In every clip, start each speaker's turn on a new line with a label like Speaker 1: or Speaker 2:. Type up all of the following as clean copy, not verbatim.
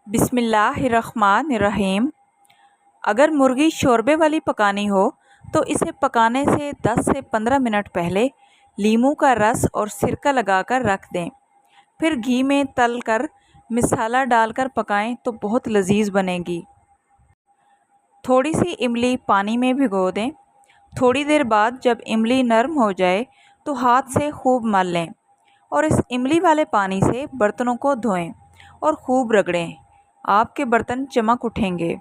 Speaker 1: بسم اللہ الرحمن الرحیم۔ اگر مرغی شوربے والی پکانی ہو تو اسے پکانے سے 10 سے 15 منٹ پہلے لیموں کا رس اور سرکہ لگا کر رکھ دیں، پھر گھی میں تل کر مسالہ ڈال کر پکائیں تو بہت لذیذ بنے گی۔ تھوڑی سی املی پانی میں بھگو دیں، تھوڑی دیر بعد جب املی نرم ہو جائے تو ہاتھ سے خوب مل لیں اور اس املی والے پانی سے برتنوں کو دھوئیں اور خوب رگڑیں، آپ کے برتن چمک اٹھیں گے۔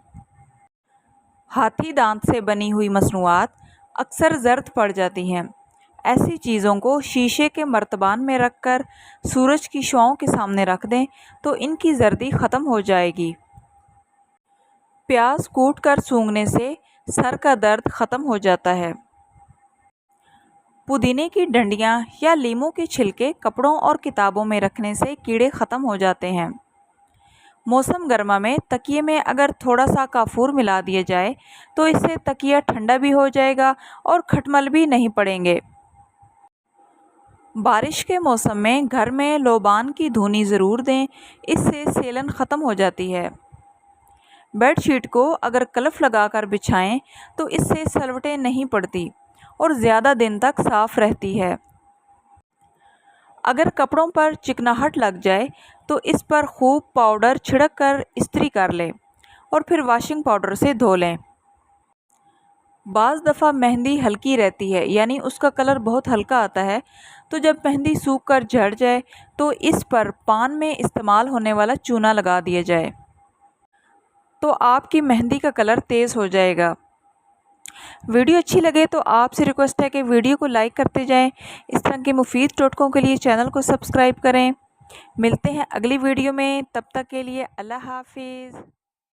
Speaker 1: ہاتھی دانت سے بنی ہوئی مصنوعات اکثر زرد پڑ جاتی ہیں، ایسی چیزوں کو شیشے کے مرتبان میں رکھ کر سورج کی شعاؤں کے سامنے رکھ دیں تو ان کی زردی ختم ہو جائے گی۔ پیاز کوٹ کر سونگھنے سے سر کا درد ختم ہو جاتا ہے۔ پودینے کی ڈنڈیاں یا لیموں کے چھلکے کپڑوں اور کتابوں میں رکھنے سے کیڑے ختم ہو جاتے ہیں۔ موسم گرما میں تکیے میں اگر تھوڑا سا کافور ملا دیا جائے تو اس سے تکیہ ٹھنڈا بھی ہو جائے گا اور کھٹمل بھی نہیں پڑیں گے۔ بارش کے موسم میں گھر میں لوبان کی دھونی ضرور دیں، اس سے سیلن ختم ہو جاتی ہے۔ بیڈ شیٹ کو اگر کلف لگا کر بچھائیں تو اس سے سلوٹیں نہیں پڑتی اور زیادہ دن تک صاف رہتی ہے۔ اگر کپڑوں پر چکناہٹ لگ جائے تو اس پر خوب پاؤڈر چھڑک کر استری کر لیں اور پھر واشنگ پاؤڈر سے دھو لیں۔ بعض دفعہ مہندی ہلکی رہتی ہے، یعنی اس کا کلر بہت ہلکا آتا ہے، تو جب مہندی سوکھ کر جھڑ جائے تو اس پر پان میں استعمال ہونے والا چونا لگا دیا جائے تو آپ کی مہندی کا کلر تیز ہو جائے گا۔ ویڈیو اچھی لگے تو آپ سے ریکویسٹ ہے کہ ویڈیو کو لائک کرتے جائیں۔ اس طرح کے مفید ٹوٹکوں کے لیے چینل کو سبسکرائب کریں۔ ملتے ہیں اگلی ویڈیو میں، تب تک کے لیے اللہ حافظ۔